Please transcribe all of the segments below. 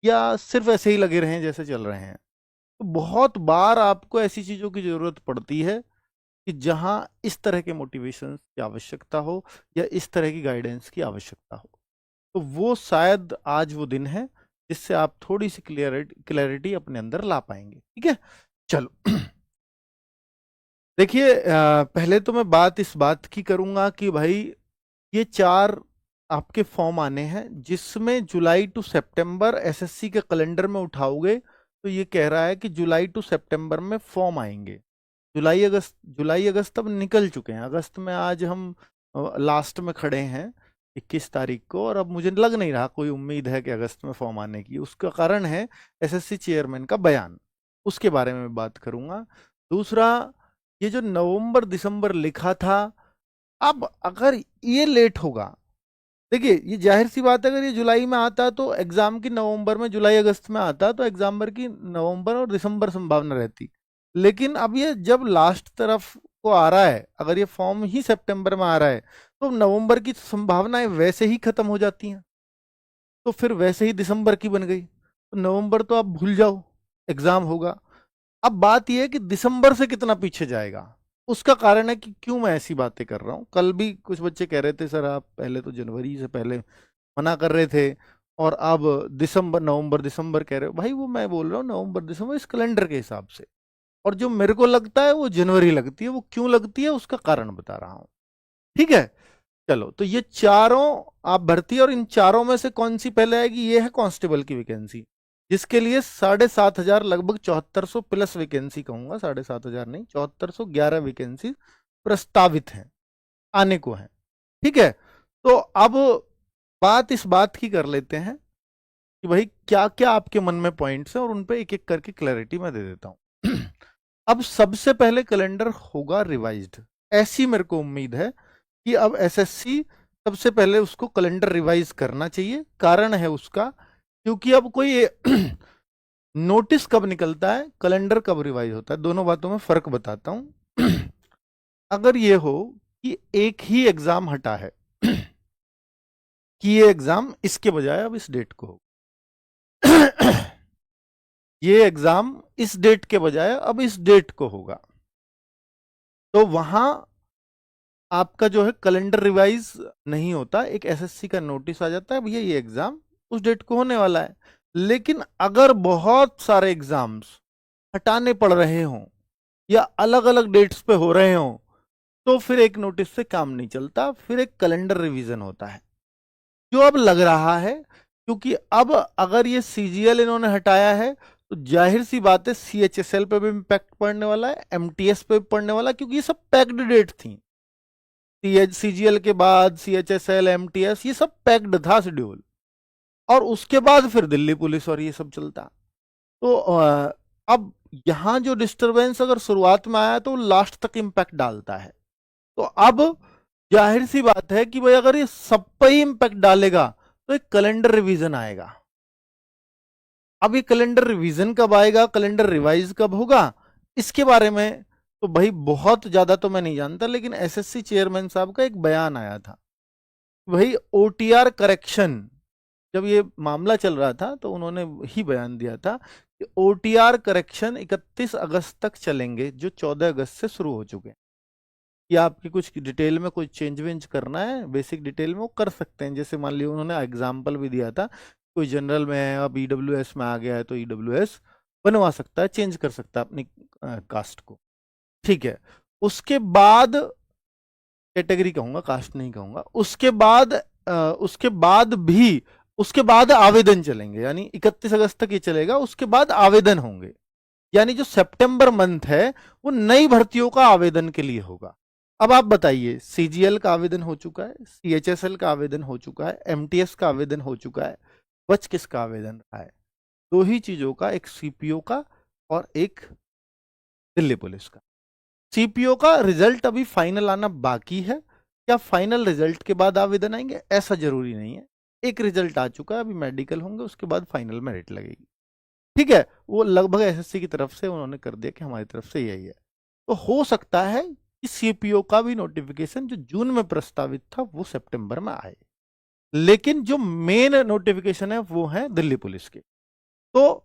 या सिर्फ ऐसे ही लगे रहें जैसे चल रहे हैं? तो बहुत बार आपको ऐसी चीज़ों की ज़रूरत पड़ती है कि जहाँ इस तरह के मोटिवेशन की आवश्यकता हो या इस तरह की गाइडेंस की आवश्यकता हो। तो वो शायद आज वो दिन है जिससे आप थोड़ी सी क्लैरिटी अपने अंदर ला पाएंगे। ठीक है, चलो। देखिए, पहले तो मैं बात इस बात की करूंगा कि भाई ये 4 आपके फॉर्म आने हैं, जिसमें जुलाई टू सितंबर एसएससी के कैलेंडर में उठाओगे तो ये कह रहा है कि जुलाई टू सितंबर में फॉर्म आएंगे। जुलाई अगस्त अब निकल चुके हैं। अगस्त में आज हम लास्ट में खड़े हैं 21 तारीख को, और अब मुझे लग नहीं रहा कोई उम्मीद है कि अगस्त में फॉर्म आने की। उसका कारण है एसएससी चेयरमैन का बयान, उसके बारे में मैं बात करूंगा। दूसरा, ये जो नवंबर दिसंबर लिखा था, अब अगर ये लेट होगा, देखिए ये जाहिर सी बात है, अगर ये जुलाई में आता तो एग्जाम की नवंबर में, जुलाई अगस्त में आता तो एग्जाम की नवंबर और दिसंबर संभावना रहती। लेकिन अब ये जब लास्ट तरफ को आ रहा है, अगर ये फॉर्म ही सितंबर में आ रहा है, तो नवंबर की संभावनाएं वैसे ही खत्म हो जाती हैं, तो फिर वैसे ही दिसंबर की बन गई। तो नवंबर तो आप भूल जाओ, एग्जाम होगा। अब बात यह है कि दिसंबर से कितना पीछे जाएगा। उसका कारण है कि क्यों मैं ऐसी बातें कर रहा हूं। कल भी कुछ बच्चे कह रहे थे सर आप पहले तो जनवरी से पहले मना कर रहे थे, और अब दिसंबर नवंबर दिसंबर कह रहे हो। भाई वो मैं बोल रहा हूँ नवंबर दिसंबर इस कैलेंडर के हिसाब से, और जो मेरे को लगता है वो जनवरी लगती है। वो क्यों लगती है उसका कारण बता रहा हूँ। ठीक है, चलो। तो ये चारों आप भर्ती, और इन चारों में से कौन सी पहले आएगी? ये है कांस्टेबल की वैकेंसी, जिसके लिए 7,500 लगभग 7400 प्लस वैकेंसी कहूंगा, 7,500 नहीं, 7411 वैकेंसी प्रस्तावित है, आने को है। ठीक है, तो अब बात इस बात की कर लेते हैं कि भाई क्या क्या आपके मन में पॉइंट्स हैं, और उन पे एक एक करके क्लैरिटी मैं दे देता हूं। अब सबसे पहले कैलेंडर होगा रिवाइज्ड, ऐसी मेरे को उम्मीद है कि अब एसएससी सबसे पहले उसको कैलेंडर रिवाइज करना चाहिए। कारण है उसका, क्योंकि अब कोई नोटिस कब निकलता है, कैलेंडर कब रिवाइज होता है, दोनों बातों में फर्क बताता हूं। अगर ये हो कि एक ही एग्जाम हटा है कि ये एग्जाम इसके बजाय अब इस डेट को हो, ये एग्जाम इस डेट के बजाय अब इस डेट को होगा, तो वहां आपका जो है कैलेंडर रिवाइज नहीं होता, एक एसएससी का नोटिस आ जाता है भैया ये एग्जाम उस डेट को होने वाला है। लेकिन अगर बहुत सारे एग्जाम्स हटाने पड़ रहे हों या अलग अलग डेट्स पे हो रहे हों, तो फिर एक नोटिस से काम नहीं चलता, फिर एक कैलेंडर रिवीजन होता है, जो अब लग रहा है। क्योंकि अब अगर ये सीजीएल इन्होंने हटाया है, तो जाहिर सी बात है सीएचएसएल पे भी इम्पैक्ट पड़ने वाला है, एमटीएस पे भी पड़ने वाला है, क्योंकि ये सब पैक्ड डेट थी। सीजीएल के बाद सीएचएसएल एमटीएस ये सब पैक्ड था शेड्यूल, और उसके बाद फिर दिल्ली पुलिस और ये सब चलता। तो अब यहां जो डिस्टरबेंस अगर शुरुआत में आया तो लास्ट तक इम्पैक्ट डालता है। तो अब जाहिर सी बात है कि भाई अगर ये सब पे ही इम्पैक्ट डालेगा तो एक कैलेंडर रिवीजन आएगा। अब ये कैलेंडर रिवीजन कब आएगा, कैलेंडर रिवाइज कब होगा, इसके बारे में तो भाई बहुत ज्यादा तो मैं नहीं जानता, लेकिन एसएससी चेयरमैन साहब का एक बयान आया था। भाई ओटीआर करेक्शन, जब ये मामला चल रहा था तो उन्होंने ही बयान दिया था कि ओटीआर करेक्शन 31 अगस्त तक चलेंगे, जो 14 अगस्त से शुरू हो चुके हैं। कि आपकी कुछ डिटेल में कोई चेंज वेंज करना है बेसिक डिटेल में, वो कर सकते हैं। जैसे मान लिया उन्होंने एग्जाम्पल भी दिया था, कोई जनरल में है अब ईडब्ल्यूएस में आ गया है तो ईडब्ल्यूएस बनवा सकता है, चेंज कर सकता है अपनी कास्ट को। ठीक है, उसके बाद कैटेगरी कहूंगा, कास्ट नहीं कहूंगा। उसके बाद आवेदन चलेंगे, यानी 31 अगस्त तक ये चलेगा, उसके बाद आवेदन होंगे। यानी जो सितंबर मंथ है वो नई भर्तियों का आवेदन के लिए होगा। अब आप बताइए, सीजीएल का आवेदन हो चुका है, सीएचएसएल का आवेदन हो चुका है, एमटीएस का आवेदन हो चुका है, बच किसका आवेदन रहा है? दो ही चीजों का, एक सीपीओ का और एक दिल्ली पुलिस का। सीपीओ का रिजल्ट अभी फाइनल आना बाकी है, क्या फाइनल रिजल्ट के बाद आवेदन आएंगे ऐसा जरूरी नहीं है। एक रिजल्ट आ चुका है, अभी मेडिकल होंगे, उसके बाद फाइनल मेरिट लगेगी। ठीक है, वो लगभग एसएससी की तरफ से उन्होंने कर दिया कि हमारी तरफ से यही है। तो हो सकता है कि सीपीओ का भी नोटिफिकेशन जो जून में प्रस्तावित था वो सितंबर में आए, लेकिन जो मेन नोटिफिकेशन है वो है दिल्ली पुलिस के। तो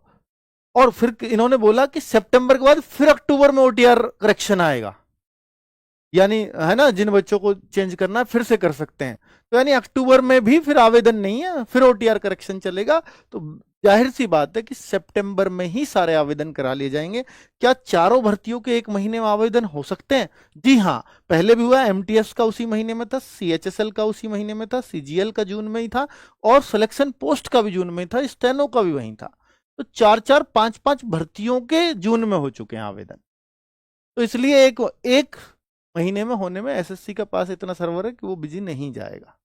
और फिर इन्होंने बोला कि सितंबर के बाद फिर अक्टूबर में ओटीआर करेक्शन आएगा, यानी है ना, जिन बच्चों को चेंज करना है फिर से कर सकते हैं। तो यानी अक्टूबर में भी फिर आवेदन नहीं है, फिर ओटीआर करेक्शन चलेगा। तो जाहिर सी बात है कि सितंबर में ही सारे आवेदन करा लिए जाएंगे। क्या चारों भर्तियों के एक महीने में आवेदन हो सकते हैं? जी हाँ, पहले भी हुआ। एमटीएस का उसी महीने में था, सीएचएसएल का उसी महीने में था, सीजीएल का जून में ही था, और सिलेक्शन पोस्ट का भी जून में था, स्टेनो का भी वहीं था। तो 4-4, 5-5 भर्तियों के जून में हो चुके हैं आवेदन। तो इसलिए एक महीने में होने में एसएससी का पास इतना सर्वर है कि वो बिजी नहीं जाएगा।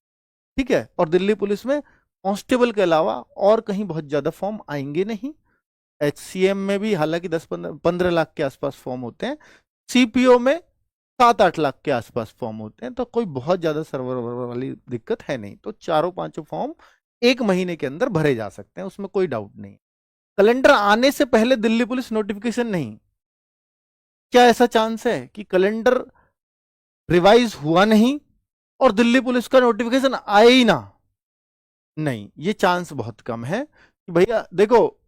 ठीक है। और दिल्ली पुलिस में कांस्टेबल के अलावा और कहीं बहुत ज्यादा फॉर्म आएंगे नहीं। एचसीएम में भी हालांकि 10-15 लाख के आसपास फॉर्म होते हैं, सीपीओ में 7-8 लाख के आसपास फॉर्म होते हैं। तो कोई बहुत ज्यादा सर्वर वाली दिक्कत है नहीं। तो चारों पांचों फॉर्म एक महीने के अंदर भरे जा सकते हैं, उसमें कोई डाउट नहीं। कैलेंडर आने से पहले दिल्ली पुलिस नोटिफिकेशन नहीं, क्या ऐसा चांस है कि कैलेंडर रिवाइज हुआ नहीं और दिल्ली पुलिस का नोटिफिकेशन आए ही ना? नहीं, ये चांस बहुत कम है कि भैया देखो,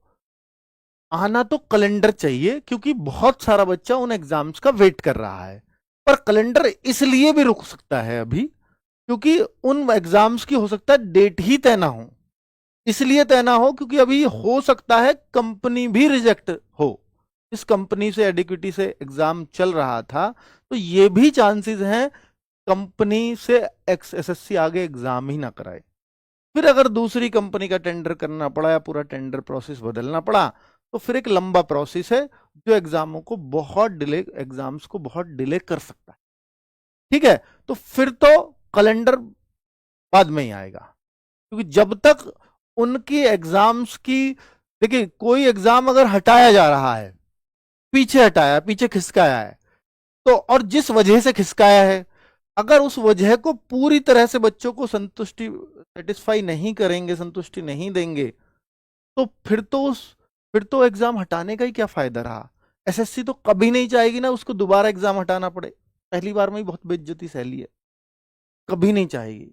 आना तो कैलेंडर चाहिए क्योंकि बहुत सारा बच्चा उन एग्जाम्स का वेट कर रहा है। पर कैलेंडर इसलिए भी रुक सकता है अभी क्योंकि उन एग्जाम्स की हो सकता है डेट ही तय ना हो। इसलिए तय ना हो क्योंकि अभी हो सकता है कंपनी भी रिजेक्ट हो। इस कंपनी से एडिक्विटी से एग्जाम चल रहा था, तो ये भी चांसेस हैं कंपनी से एसएससी आगे एग्जाम ही ना कराए। फिर अगर दूसरी कंपनी का टेंडर करना पड़ा या पूरा टेंडर प्रोसेस बदलना पड़ा, तो फिर एक लंबा प्रोसेस है जो एग्जाम्स को बहुत डिले कर सकता है। ठीक है। तो फिर तो कैलेंडर बाद में ही आएगा, क्योंकि जब तक उनकी एग्जाम्स की, देखिए कोई एग्जाम अगर हटाया जा रहा है, पीछे हटाया, पीछे खिसकाया है, तो और जिस वजह से खिसकाया है, अगर उस वजह को पूरी तरह से बच्चों को सेटिस्फाई नहीं करेंगे, संतुष्टि नहीं देंगे, तो फिर तो एग्जाम हटाने का ही क्या फायदा रहा। एसएससी तो कभी नहीं चाहेगी ना उसको दोबारा एग्जाम हटाना पड़े, पहली बार में ही बहुत बेइज्जती सहली है, कभी नहीं चाहेगी।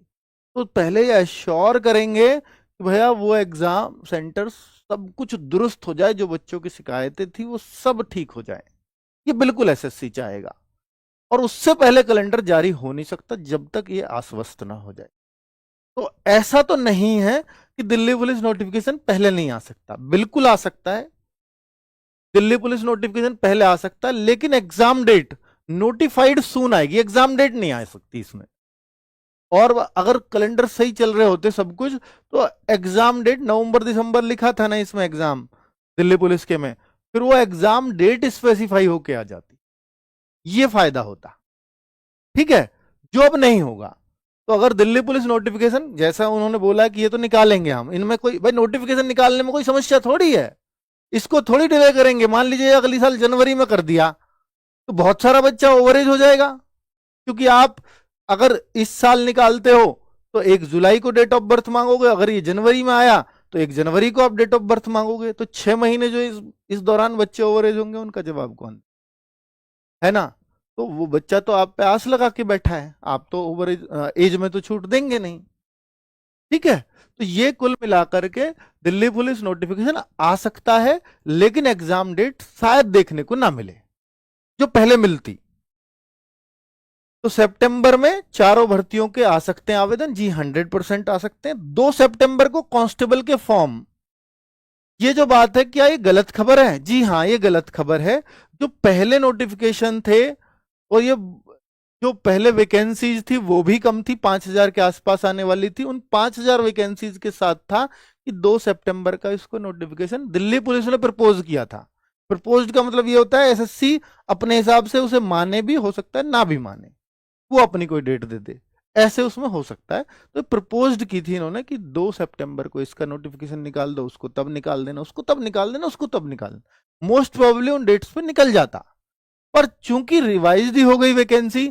तो पहले ये एश्योर करेंगे कि भैया वो एग्जाम सेंटर सब कुछ दुरुस्त हो जाए, जो बच्चों की शिकायतें थी वो सब ठीक हो जाए, ये बिल्कुल एसएससी चाहेगा। और उससे पहले कैलेंडर जारी हो नहीं सकता जब तक ये आश्वस्त ना हो जाए। तो ऐसा तो नहीं है कि दिल्ली पुलिस नोटिफिकेशन पहले नहीं आ सकता, बिल्कुल आ सकता है। दिल्ली पुलिस नोटिफिकेशन पहले आ सकता है, लेकिन एग्जाम डेट नोटिफाइड सून आएगी, एग्जाम डेट नहीं आ सकती इसमें। और अगर कैलेंडर सही चल रहे होते सब कुछ, तो एग्जाम डेट नवंबर दिसंबर लिखा था ना इसमें एग्जाम दिल्ली पुलिस के में, फिर वो एग्जाम डेट स्पेसिफाई होके आ जाती, ये फायदा होता। ठीक है। जो अब नहीं होगा। तो अगर दिल्ली पुलिस नोटिफिकेशन जैसा उन्होंने बोला कि ये तो निकालेंगे हम, इनमें कोई भाई नोटिफिकेशन निकालने में कोई समस्या थोड़ी है, इसको थोड़ी डिले करेंगे। मान लीजिए अगली साल जनवरी में कर दिया तो बहुत सारा बच्चा ओवरेज हो जाएगा, क्योंकि आप अगर इस साल निकालते हो तो 1 जुलाई को डेट ऑफ बर्थ मांगोगे, अगर ये जनवरी में आया तो 1 जनवरी को आप डेट ऑफ बर्थ मांगोगे, तो 6 महीने जो इस दौरान बच्चे ओवरेज होंगे उनका जवाब कौन है ना। तो वो बच्चा तो आप पे आस लगा के बैठा है, आप तो ओवर एज में तो छूट देंगे नहीं। ठीक है। तो ये कुल मिलाकर के दिल्ली पुलिस नोटिफिकेशन आ सकता है, लेकिन एग्जाम डेट शायद देखने को ना मिले जो पहले मिलती। तो सितंबर में चारों भर्तियों के आ सकते हैं आवेदन, जी 100% आ सकते हैं। 2 सितंबर को कांस्टेबल के फॉर्म, ये जो बात है क्या ये गलत खबर है? जी हाँ, ये गलत खबर है। जो पहले नोटिफिकेशन थे और ये जो पहले वैकेंसीज थी वो भी कम थी, 5,000 के आसपास आने वाली थी। उन 5,000 वैकेंसीज के साथ था कि 2 सितंबर का इसको नोटिफिकेशन दिल्ली पुलिस ने प्रपोज किया था। प्रपोज का मतलब ये होता है एसएससी अपने हिसाब से उसे माने भी, हो सकता है ना भी माने, वो अपनी कोई डेट दे दे, ऐसे उसमें हो सकता है। तो प्रपोज्ड की थी इन्होंने कि 2 सितंबर को इसका नोटिफिकेशन निकाल दो, उसको तब निकाल देना, उसको तब निकाल देना, उसको तब निकाल देना। मोस्ट प्रोबेबली उन डेट्स पे निकल जाता, पर चूंकि रिवाइज ही हो गई वैकेंसी,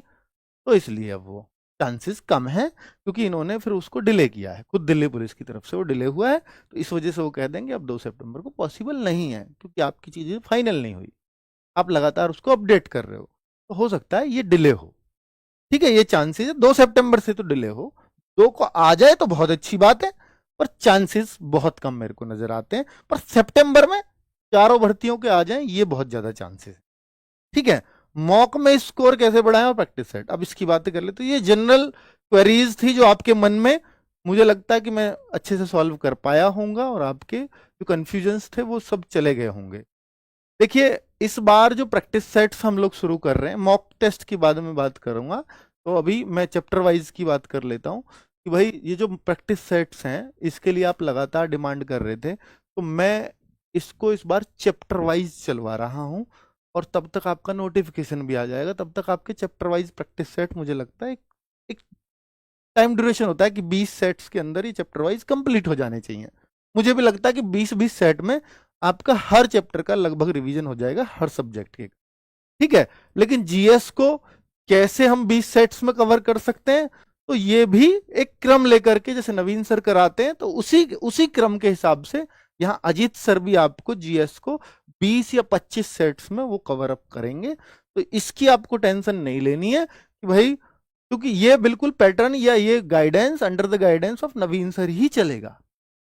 तो इसलिए अब वो चांसेस कम है, क्योंकि इन्होंने फिर उसको डिले किया है, खुद दिल्ली पुलिस की तरफ से वो डिले हुआ है। तो इस वजह से वो कह देंगे अब 2 सितंबर को पॉसिबल नहीं है, क्योंकि आपकी चीजें फाइनल नहीं हुई, आप लगातार उसको अपडेट कर रहे हो, तो हो सकता है ये डिले हो। ठीक है, ये चांसेस है 2 सितंबर से तो डिले हो। 2 को आ जाए तो बहुत अच्छी बात है, पर चांसेस बहुत कम मेरे को नजर आते हैं। पर सितंबर में चारों भर्तियों के आ जाएं, ये बहुत ज्यादा चांसेस है। ठीक है, मॉक में स्कोर कैसे बढ़ाएं और प्रैक्टिस सेट, अब इसकी बातें कर ले। तो ये जनरल क्वेरीज थी जो आपके मन में, मुझे लगता है कि मैं अच्छे से सॉल्व कर पाया होऊंगा और आपके जो कंफ्यूजन्स थे वो सब चले गए होंगे। देखिए, इस बार जो प्रैक्टिस सेट्स हम लोग शुरू कर रहे हैं, मॉक टेस्ट की बाद में बात करूंगा, तो अभी मैं चैप्टर वाइज की बात कर लेता हूं कि भाई ये जो प्रैक्टिस सेट्स हैं इसके लिए आप लगातार डिमांड कर रहे थे, तो मैं इसको इस बार चैप्टर वाइज चलवा रहा हूं, और तब तक आपका नोटिफिकेशन भी आ जाएगा। तब तक आपके चैप्टर वाइज प्रैक्टिस सेट, मुझे लगता है एक टाइम ड्यूरेशन होता है कि 20 सेट्स के अंदर ही चैप्टर वाइज कंप्लीट हो जाने चाहिए। मुझे भी लगता है कि 20-20 सेट में आपका हर चैप्टर का लगभग रिवीजन हो जाएगा हर सब्जेक्ट के। ठीक है, लेकिन जीएस को कैसे हम 20 सेट्स में कवर कर सकते हैं, तो ये भी एक क्रम लेकर के, जैसे नवीन सर कराते हैं, तो उसी क्रम के हिसाब से यहाँ अजीत सर भी आपको जीएस को 20 या 25 सेट्स में वो कवर अप करेंगे। तो इसकी आपको टेंशन नहीं लेनी है कि भाई, क्योंकि ये बिल्कुल पैटर्न या ये guidance under the guidance of Naveen sir ही चलेगा।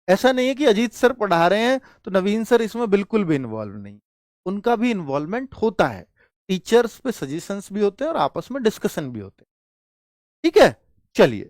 ऐसा नहीं है कि अजीत सर पढ़ा रहे हैं तो नवीन सर इसमें बिल्कुल भी इन्वॉल्व नहीं, उनका भी इन्वॉल्वमेंट होता है, टीचर्स पे सजेशंस भी होते हैं और आपस में डिस्कशन भी होते हैं। ठीक है, चलिए,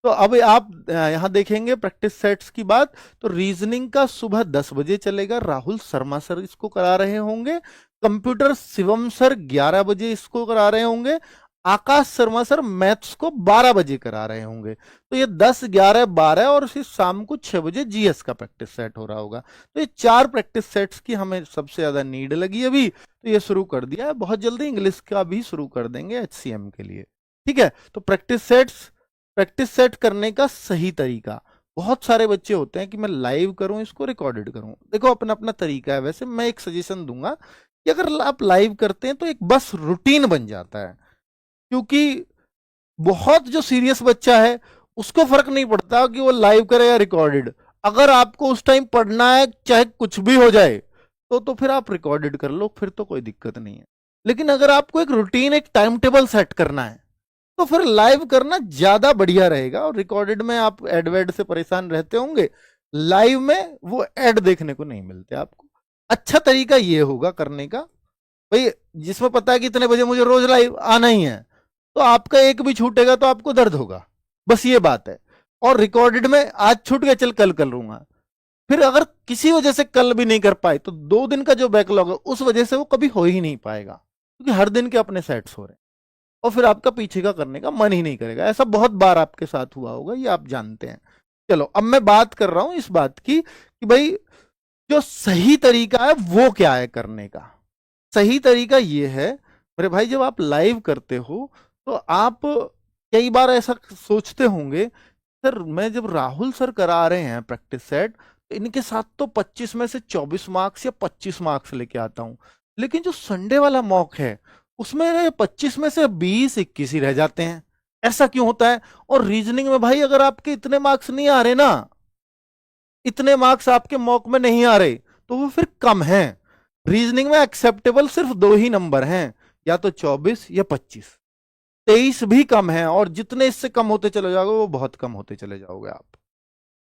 तो अब आप यहां देखेंगे प्रैक्टिस सेट्स की बात, तो रीजनिंग का सुबह 10 बजे चलेगा, राहुल शर्मा सर इसको करा रहे होंगे। कंप्यूटर शिवम सर 11 बजे इसको करा रहे होंगे। आकाश शर्मा सर मैथ्स को 12 बजे करा रहे होंगे। तो ये 10, 11, 12 और फिर शाम को 6 बजे जीएस का प्रैक्टिस सेट हो रहा होगा। तो ये 4 प्रैक्टिस सेट्स की हमें सबसे ज्यादा नीड लगी अभी, तो ये शुरू कर दिया है। बहुत जल्दी इंग्लिश का भी शुरू कर देंगे एचसीएम के लिए। ठीक है, तो प्रैक्टिस सेट करने का सही तरीका, बहुत सारे बच्चे होते हैं कि मैं लाइव करूं इसको रिकॉर्डेड करूं, देखो अपना अपना तरीका है। वैसे मैं एक सजेशन दूंगा कि अगर आप लाइव करते हैं तो एक बस रूटीन बन जाता है, क्योंकि बहुत जो सीरियस बच्चा है उसको फर्क नहीं पड़ता कि वो लाइव करे या रिकॉर्डेड। अगर आपको उस टाइम पढ़ना है चाहे कुछ भी हो जाए, तो फिर आप रिकॉर्डेड कर लो, फिर तो कोई दिक्कत नहीं है। लेकिन अगर आपको एक रूटीन, एक टाइम टेबल सेट करना है, तो फिर लाइव करना ज्यादा बढ़िया रहेगा। और रिकॉर्डेड में आप एड वेड से परेशान रहते होंगे, लाइव में वो एड देखने को नहीं मिलते आपको। अच्छा तरीका ये होगा करने का, भाई जिसमें पता है कि इतने बजे मुझे रोज लाइव आना ही है, तो आपका एक भी छूटेगा तो आपको दर्द होगा, बस ये बात है। और रिकॉर्डेड में आज छूट गया, चल कल कर लूंगा, फिर अगर किसी वजह से कल भी नहीं कर पाए तो 2 दिन का जो बैकलॉग है उस वजह से वो कभी हो ही नहीं पाएगा, क्योंकि हर दिन के अपने सेट्स हो रहे हैं, और फिर आपका पीछे का करने का मन ही नहीं करेगा। ऐसा बहुत बार आपके साथ हुआ होगा, ये आप जानते हैं। चलो, अब मैं बात कर रहा हूं इस बात की कि भाई जो सही तरीका है वो क्या है करने का। सही तरीका ये है मेरे भाई, जब आप लाइव करते हो तो आप कई बार ऐसा सोचते होंगे, सर मैं जब राहुल सर करा रहे हैं प्रैक्टिस सेट, तो इनके साथ तो 25 में से 24 मार्क्स या 25 मार्क्स लेके आता हूं, लेकिन जो संडे वाला मॉक है उसमें 25 में से 20-21 ही रह जाते हैं, ऐसा क्यों होता है? और रीजनिंग में भाई अगर आपके इतने मार्क्स नहीं आ रहे ना, इतने मार्क्स आपके मॉक में नहीं आ रहे, तो वो फिर कम है। रीजनिंग में एक्सेप्टेबल सिर्फ 2 ही नंबर हैं, या तो 24 या 25, 23 भी कम है, और जितने इससे कम होते चले जाओगे वो बहुत कम होते चले जाओगे आप,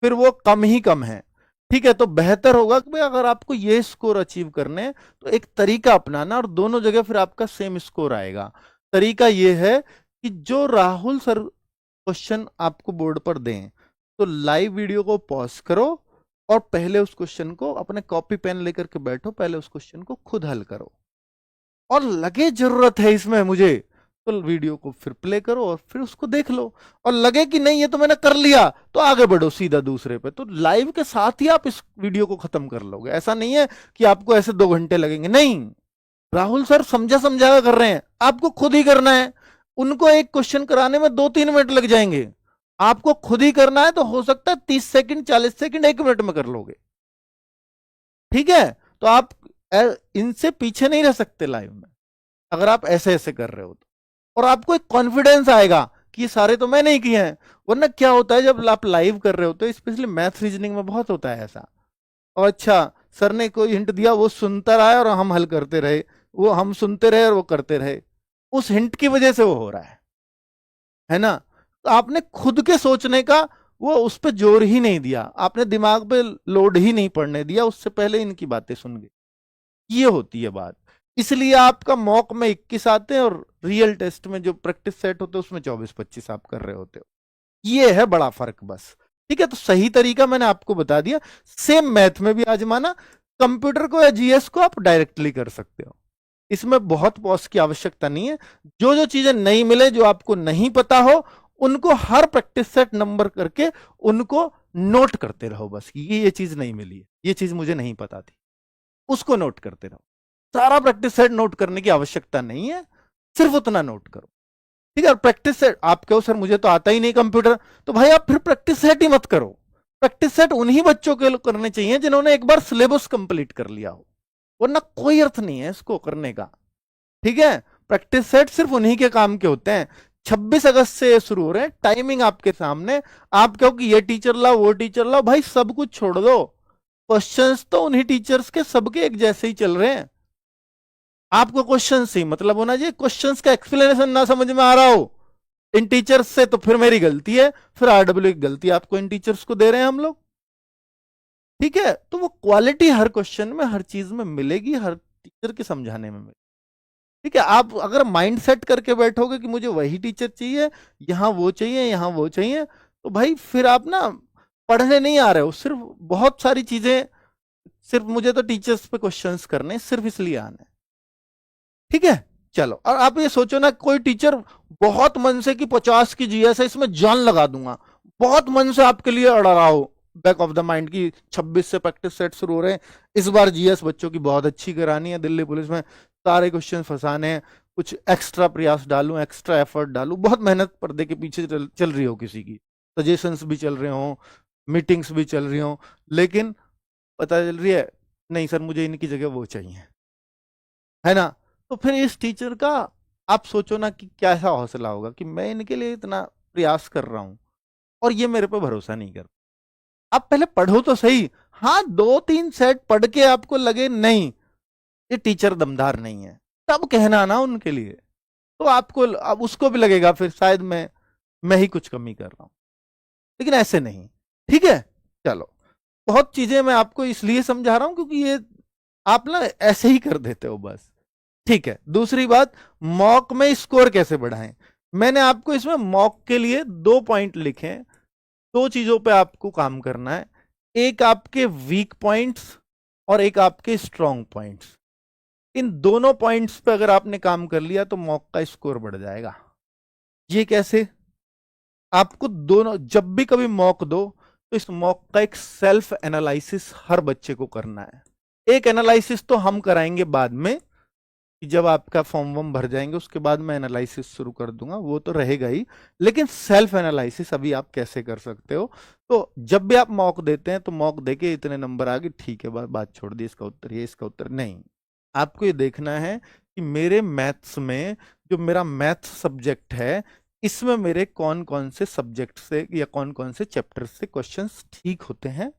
फिर वो कम ही कम है। ठीक है, तो बेहतर होगा कि भाई अगर आपको ये स्कोर अचीव करने हैं तो एक तरीका अपनाना, और दोनों जगह फिर आपका सेम स्कोर आएगा। तरीका ये है कि जो राहुल सर क्वेश्चन आपको बोर्ड पर दें, तो लाइव वीडियो को पॉज करो और पहले उस क्वेश्चन को अपने कॉपी पेन लेकर के बैठो, पहले उस क्वेश्चन को खुद हल करो, और लगे जरूरत है इसमें मुझे, तो वीडियो को फिर प्ले करो और फिर उसको देख लो, और लगे कि नहीं ये तो मैंने कर लिया, तो आगे बढ़ो सीधा दूसरे पे। तो लाइव के साथ ही आप इस वीडियो को खत्म कर लोगे। ऐसा नहीं है कि आपको ऐसे 2 घंटे लगेंगे, नहीं, राहुल सर समझा समझा कर रहे हैं, आपको खुद ही करना है। उनको एक क्वेश्चन कराने में 2-3 मिनट लग जाएंगे, आपको खुद ही करना है, तो हो सकता है 30 सेकंड, 40 सेकंड, 1 मिनट में कर लोगे। ठीक है, तो आप इनसे पीछे नहीं रह सकते लाइव में, अगर आप ऐसे ऐसे कर रहे हो तो। और आपको एक कॉन्फिडेंस आएगा कि ये सारे तो मैंने ही किए हैं। वरना क्या होता है जब आप लाइव कर रहे होते हो, स्पेशली मैथ रीजनिंग में बहुत होता है ऐसा, और अच्छा सर ने कोई हिंट दिया, वो सुनता रहा और हम हल करते रहे, वो हम सुनते रहे और वो करते रहे, उस हिंट की वजह से वो हो रहा है ना। तो आपने खुद के सोचने का वो उस पर जोर ही नहीं दिया, आपने दिमाग पे लोड ही नहीं पड़ने दिया, उससे पहले इनकी बातें सुन गए। ये होती है बात। इसलिए आपका मॉक में 21 आते हैं और रियल टेस्ट में जो प्रैक्टिस सेट होते हैं उसमें 24-25 आप कर रहे होते हो। ये है बड़ा फर्क बस। ठीक है, तो सही तरीका मैंने आपको बता दिया। सेम मैथ में भी आजमाना, कंप्यूटर को या जीएस को आप डायरेक्टली कर सकते हो, इसमें बहुत पॉज की आवश्यकता नहीं है। जो जो चीजें नहीं मिले, जो आपको नहीं पता हो, उनको हर प्रैक्टिस सेट नंबर करके उनको नोट करते रहो बस, कि ये चीज नहीं मिली, ये चीज मुझे नहीं पता थी, उसको नोट करते रहो। सारा प्रैक्टिस सेट नोट करने की आवश्यकता नहीं है, सिर्फ उतना नोट करो। ठीक है, प्रैक्टिस सेट आप कहो सर मुझे तो आता ही नहीं कंप्यूटर, तो भाई आप फिर प्रैक्टिस सेट ही मत करो। प्रैक्टिस सेट उन्हीं बच्चों के करने चाहिए जिन्होंने एक बार सिलेबस कंप्लीट कर लिया हो, वरना कोई अर्थ नहीं है इसको करने का। ठीक है, प्रैक्टिस सेट सिर्फ उन्हीं के काम के होते हैं। 26 अगस्त से ये शुरू हो रहे हैं, टाइमिंग आपके सामने। आप कहो कि ये टीचर लाओ वो टीचर लाओ, भाई सब कुछ छोड़ दो, क्वेश्चंस तो उन्हीं टीचर्स के सबके एक जैसे ही चल रहे हैं। आपको क्वेश्चन से मतलब होना चाहिए, क्वेश्चंस का एक्सप्लेनेशन ना समझ में आ रहा हो इन टीचर्स से, तो फिर मेरी गलती है, फिर आरडब्ल्यू की गलती, आपको इन टीचर्स को दे रहे हैं हम लोग। ठीक है, तो वो क्वालिटी हर क्वेश्चन में हर चीज में मिलेगी, हर टीचर के समझाने में मिलेगी। ठीक है, आप अगर माइंड सेट करके बैठोगे कि मुझे वही टीचर चाहिए, यहां वो चाहिए, यहां वो चाहिए, तो भाई फिर आप ना पढ़ने नहीं आ रहे हो, सिर्फ बहुत सारी चीजें, सिर्फ मुझे तो टीचर्स पे क्वेश्चंस करने सिर्फ इसलिए आने। ठीक है, चलो। और आप ये सोचो ना, कोई टीचर बहुत मन से कि 50 की जीएस है इसमें जान लगा दूंगा, बहुत मन से आपके लिए अड़ रहा हो बैक ऑफ द माइंड की 26 से प्रैक्टिस सेट शुरू हो रहे हैं, इस बार जीएस बच्चों की बहुत अच्छी करानी है, दिल्ली पुलिस में सारे क्वेश्चन फंसाने हैं, कुछ एक्स्ट्रा प्रयास डालूं, एक्स्ट्रा एफर्ट डालूं, बहुत मेहनत पर्दे के पीछे चल रही हो, किसी की सजेशंस भी चल रहे हो, मीटिंग्स भी चल रही हो, लेकिन पता चल रही है नहीं सर मुझे इनकी जगह वो चाहिए, है ना। तो फिर इस टीचर का आप सोचो ना कि कैसा हौसला होगा कि मैं इनके लिए इतना प्रयास कर रहा हूं और ये मेरे पे भरोसा नहीं कर। आप पहले पढ़ो तो सही, हाँ 2-3 सेट पढ़ के आपको लगे नहीं ये टीचर दमदार नहीं है, तब कहना ना उनके लिए, तो आपको अब उसको भी लगेगा फिर शायद मैं ही कुछ कमी कर रहा हूं, लेकिन ऐसे नहीं। ठीक है, चलो। बहुत चीजें मैं आपको इसलिए समझा रहा हूं क्योंकि ये आप ना ऐसे ही कर देते हो बस। ठीक है, दूसरी बात, मॉक में स्कोर कैसे बढ़ाएं। मैंने आपको इसमें मॉक के लिए 2 पॉइंट लिखे हैं, 2 चीजों पे आपको काम करना है, एक आपके वीक पॉइंट्स और एक आपके स्ट्रॉन्ग पॉइंट्स। इन दोनों पॉइंट्स पे अगर आपने काम कर लिया तो मॉक का स्कोर बढ़ जाएगा। ये कैसे, आपको दोनों जब भी कभी मॉक दो तो इस मॉक का एक सेल्फ एनालिसिस हर बच्चे को करना है। एक एनालिसिस तो हम कराएंगे बाद में, जब आपका फॉर्म वॉर्म भर जाएंगे उसके बाद मैं एनालिसिस शुरू कर दूंगा, वो तो रहेगा ही, लेकिन सेल्फ एनालिसिस अभी आप कैसे कर सकते हो। तो जब भी आप मॉक देते हैं तो मॉक देके इतने नंबर आ गए, ठीक है, बात छोड़ दी, इसका उत्तर ये, इसका उत्तर नहीं। आपको ये देखना है कि मेरे मैथ्स में जो मेरा मैथ्स सब्जेक्ट है, इसमें मेरे कौन कौन से सब्जेक्ट से या कौन कौन से चैप्टर से क्वेश्चंस ठीक होते हैं।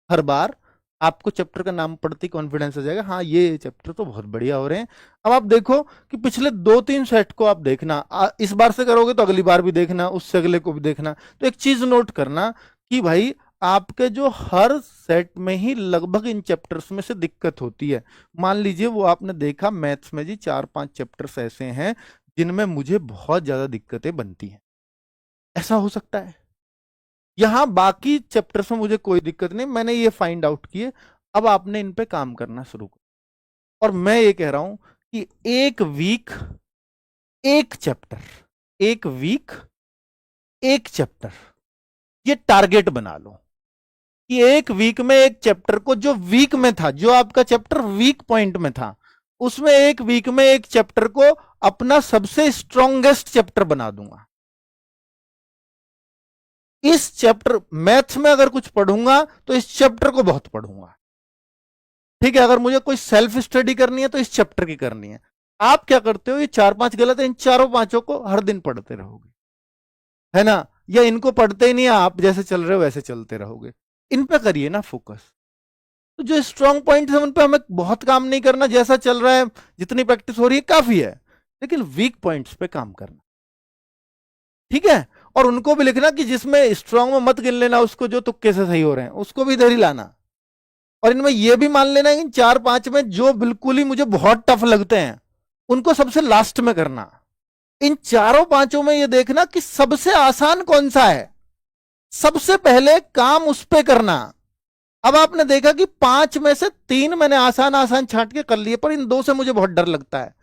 हर बार आपको चैप्टर का नाम पढ़ते ही कॉन्फिडेंस हो जाएगा, हाँ ये चैप्टर तो बहुत बढ़िया हो रहे हैं। अब आप देखो कि पिछले 2-3 सेट को आप देखना, इस बार से करोगे तो अगली बार भी देखना, उससे अगले को भी देखना। तो एक चीज नोट करना कि भाई आपके जो हर सेट में ही लगभग इन चैप्टर्स में से दिक्कत होती है। मान लीजिए वो आपने देखा मैथ्स में जी 4-5 चैप्टर्स ऐसे हैं जिनमें मुझे बहुत ज्यादा दिक्कतें बनती हैं, ऐसा हो सकता है। यहां बाकी चैप्टर्स में मुझे कोई दिक्कत नहीं, मैंने ये फाइंड आउट किए, अब आपने इन पे काम करना शुरू कर। और मैं ये कह रहा हूं कि एक वीक एक चैप्टर, एक वीक एक चैप्टर, ये टारगेट बना लो कि एक वीक में एक चैप्टर को, जो वीक में था, जो आपका चैप्टर वीक पॉइंट में था, उसमें एक वीक में एक चैप्टर को अपना सबसे स्ट्रॉन्गेस्ट चैप्टर बना दूंगा। इस चैप्टर मैथ्स में अगर कुछ पढ़ूंगा तो इस चैप्टर को बहुत पढ़ूंगा। ठीक है, अगर मुझे कोई सेल्फ स्टडी करनी है तो इस चैप्टर की करनी है। आप क्या करते हो, ये 4-5 गलत है, इन चारों पांचों को हर दिन पढ़ते रहोगे, है ना, या इनको पढ़ते ही नहीं, आप जैसे चल रहे हो वैसे चलते रहोगे। इन पे करिए ना फोकस। तो जो स्ट्रॉन्ग पॉइंट है उन पे हमें बहुत काम नहीं करना, जैसा चल रहा है जितनी प्रैक्टिस हो रही है काफी है, लेकिन वीक पॉइंट्स पे काम करना। ठीक है, और उनको भी लिखना कि जिसमें स्ट्रांग में मत गिन लेना उसको, जो तुक्के से सही हो रहे हैं उसको भी इधर ही लाना। और इनमें यह भी मान लेना इन 4-5 में जो बिल्कुल ही मुझे बहुत टफ लगते हैं उनको सबसे लास्ट में करना। इन चारों पांचों में यह देखना कि सबसे आसान कौन सा है, सबसे पहले काम उस पे करना। अब आपने देखा कि 5 में से 3 मैंने आसान आसान छांट के कर लिए, पर इन 2 से मुझे बहुत डर लगता है।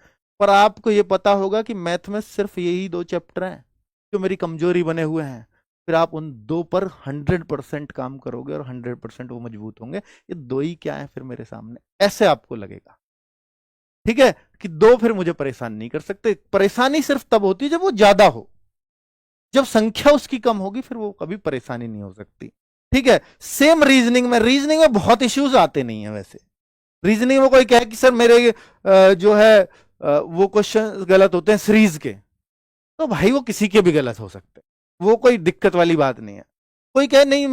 पर आपको यह पता होगा कि मैथ में सिर्फ यही 2 चैप्टर हैं जो मेरी कमजोरी बने हुए हैं। फिर आप उन 2 पर 100% काम करोगे और 100% वो मजबूत होंगे। ये 2 ही क्या है फिर मेरे सामने, ऐसे आपको लगेगा। ठीक है कि 2 फिर मुझे परेशान नहीं कर सकते। परेशानी सिर्फ तब होती है जब वो ज्यादा हो, जब संख्या उसकी कम होगी फिर वो कभी परेशानी नहीं हो सकती। ठीक है, सेम रीजनिंग में बहुत इश्यूज आते नहीं है। वैसे रीजनिंग में कोई कहे कि सर मेरे जो है वो क्वेश्चन गलत होते हैं सीरीज के, तो भाई वो किसी के भी गलत हो सकते हैं, वो कोई दिक्कत वाली बात नहीं है। कोई कहे नहीं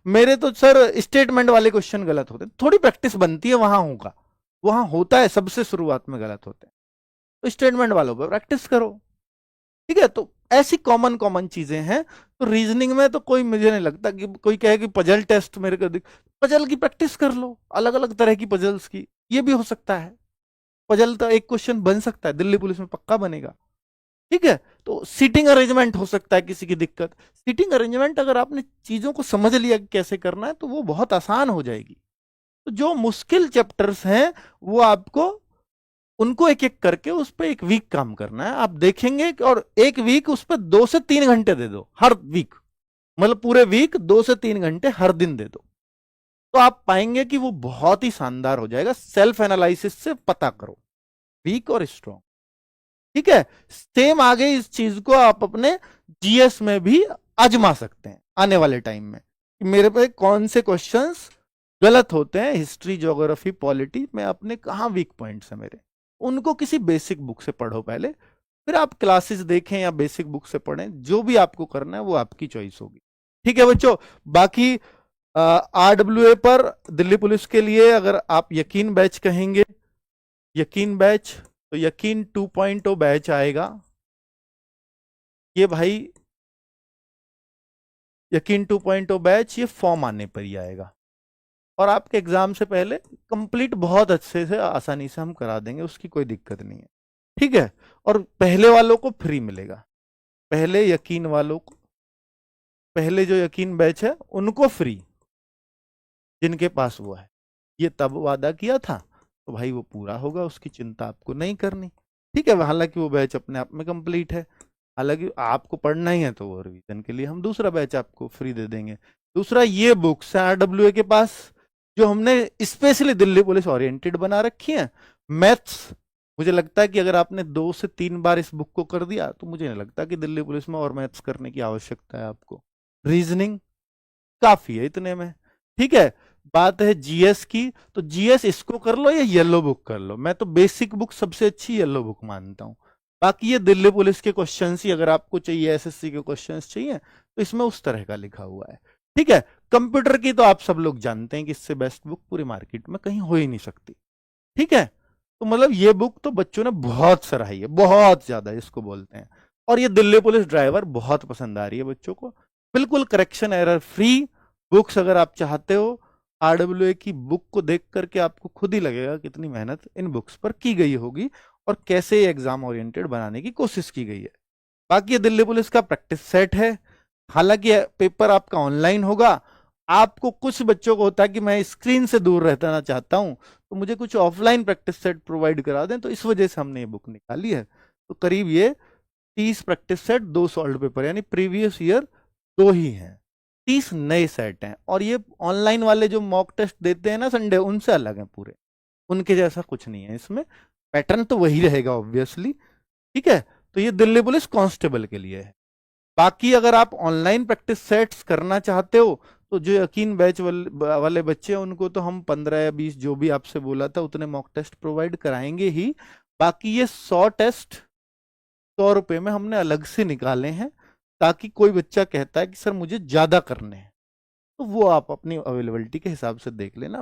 मेरे तो सर स्टेटमेंट वाले क्वेश्चन गलत होते हैं, थोड़ी प्रैक्टिस बनती है, वहां होगा, वहां होता है, सबसे शुरुआत में गलत होते हैं, तो स्टेटमेंट वालों पर प्रैक्टिस करो। ठीक है, तो ऐसी कॉमन कॉमन चीजें हैं। तो रीजनिंग में तो कोई, मुझे नहीं लगता कि कोई कहे कि पजल टेस्ट मेरे को, पजल की प्रैक्टिस कर लो, अलग अलग तरह की पजल्स की, ये भी हो सकता है। पजल तो एक क्वेश्चन बन सकता है, दिल्ली पुलिस में पक्का बनेगा। ठीक है, तो सीटिंग अरेंजमेंट हो सकता है किसी की दिक्कत, सीटिंग अरेंजमेंट अगर आपने चीजों को समझ लिया कि कैसे करना है तो वो बहुत आसान हो जाएगी। तो जो मुश्किल चैप्टर्स हैं वो आपको उनको एक एक करके उस पर एक वीक काम करना है, आप देखेंगे। और एक वीक उस पर 2 से 3 घंटे दे दो हर वीक, मतलब पूरे वीक 2 से 3 घंटे हर दिन दे दो, तो आप पाएंगे कि वो बहुत ही शानदार हो जाएगा। सेल्फ एनालिसिस से पता करो वीक और स्ट्रॉन्ग। ठीक है, सेम आगे इस चीज को आप अपने जीएस में भी आजमा सकते हैं आने वाले टाइम में, कि मेरे पे कौन से क्वेश्चंस गलत होते हैं, हिस्ट्री, ज्योग्राफी, पॉलिटी में अपने कहां वीक पॉइंट्स है मेरे, उनको किसी बेसिक बुक से पढ़ो पहले, फिर आप क्लासेस देखें या बेसिक बुक से पढ़ें, जो भी आपको करना है वो आपकी चॉइस होगी। ठीक है बच्चों, बाकी RWA पर दिल्ली पुलिस के लिए अगर आप यकीन बैच कहेंगे, यकीन बैच, तो यकीन 2.0 बैच आएगा। ये भाई यकीन 2.0 बैच ये फॉर्म आने पर ही आएगा, और आपके एग्जाम से पहले कंप्लीट बहुत अच्छे से आसानी से हम करा देंगे, उसकी कोई दिक्कत नहीं है। ठीक है, और पहले वालों को फ्री मिलेगा, पहले यकीन वालों को, पहले जो यकीन बैच है उनको फ्री, जिनके पास वो है। ये तब वादा किया था, तो भाई वो पूरा होगा, उसकी चिंता आपको नहीं करनी। ठीक है, हालांकि वो बैच अपने आप में कंप्लीट है, हालांकि आपको पढ़ना ही है तो वो रिवीजन के लिए हम दूसरा बैच आपको फ्री दे देंगे। दूसरा ये बुक्स है RWA के पास जो हमने स्पेशली दिल्ली पुलिस ओरिएंटेड बना रखी है। मैथ्स, मुझे लगता है कि अगर आपने 2 से 3 बार इस बुक को कर दिया तो मुझे नहीं लगता कि दिल्ली पुलिस में और मैथ्स करने की आवश्यकता है आपको। रीजनिंग काफी है इतने में। ठीक है, बात है जीएस की, तो जीएस इसको कर लो या येलो बुक कर लो, मैं तो बेसिक बुक सबसे अच्छी येलो बुक मानता हूं। बाकी ये दिल्ली पुलिस के क्वेश्चंस ही अगर आपको चाहिए, एसएससी के क्वेश्चंस चाहिए तो इसमें उस तरह का लिखा हुआ है। ठीक है, कंप्यूटर की तो आप सब लोग जानते हैं कि इससे बेस्ट बुक पूरी मार्केट में कहीं हो ही नहीं सकती। ठीक है, तो मतलब ये बुक तो बच्चों ने बहुत सराही है, बहुत ज्यादा इसको बोलते हैं। और ये दिल्ली पुलिस ड्राइवर बहुत पसंद आ रही है बच्चों को, बिल्कुल करेक्शन एरर फ्री बुक्स। अगर आप चाहते हो RWA की बुक को देख करके आपको खुद ही लगेगा कितनी मेहनत इन बुक्स पर की गई होगी और कैसे एग्जाम ओरिएंटेड बनाने की कोशिश की गई है। बाकी ये दिल्ली पुलिस का प्रैक्टिस सेट है, हालांकि पेपर आपका ऑनलाइन होगा। आपको कुछ बच्चों को होता है कि मैं स्क्रीन से दूर रहना चाहता हूं तो मुझे कुछ ऑफलाइन प्रैक्टिस सेट प्रोवाइड करा दें, तो इस वजह से हमने ये बुक निकाली है। तो करीब ये 30 प्रैक्टिस सेट, 2 सॉल्व पेपर, यानी प्रीवियस ईयर 2 ही हैं, 30 नए सेट हैं। और ये ऑनलाइन वाले जो मॉक टेस्ट देते हैं ना संडे, उनसे अलग है पूरे, उनके जैसा कुछ नहीं है इसमें, पैटर्न तो वही रहेगा ऑब्वियसली। ठीक है, तो ये दिल्ली पुलिस कांस्टेबल के लिए है। बाकी अगर आप ऑनलाइन प्रैक्टिस सेट्स करना चाहते हो तो जो यकीन बैच वाले बच्चे हैं उनको तो हम 15 या 20 जो भी आपसे बोला था उतने मॉक टेस्ट प्रोवाइड कराएंगे ही। बाकी ये 100 टेस्ट 100 रुपए में हमने अलग से निकाले हैं, ताकि कोई बच्चा कहता है कि सर मुझे ज्यादा करने हैं तो वो आप अपनी अवेलेबिलिटी के हिसाब से देख लेना।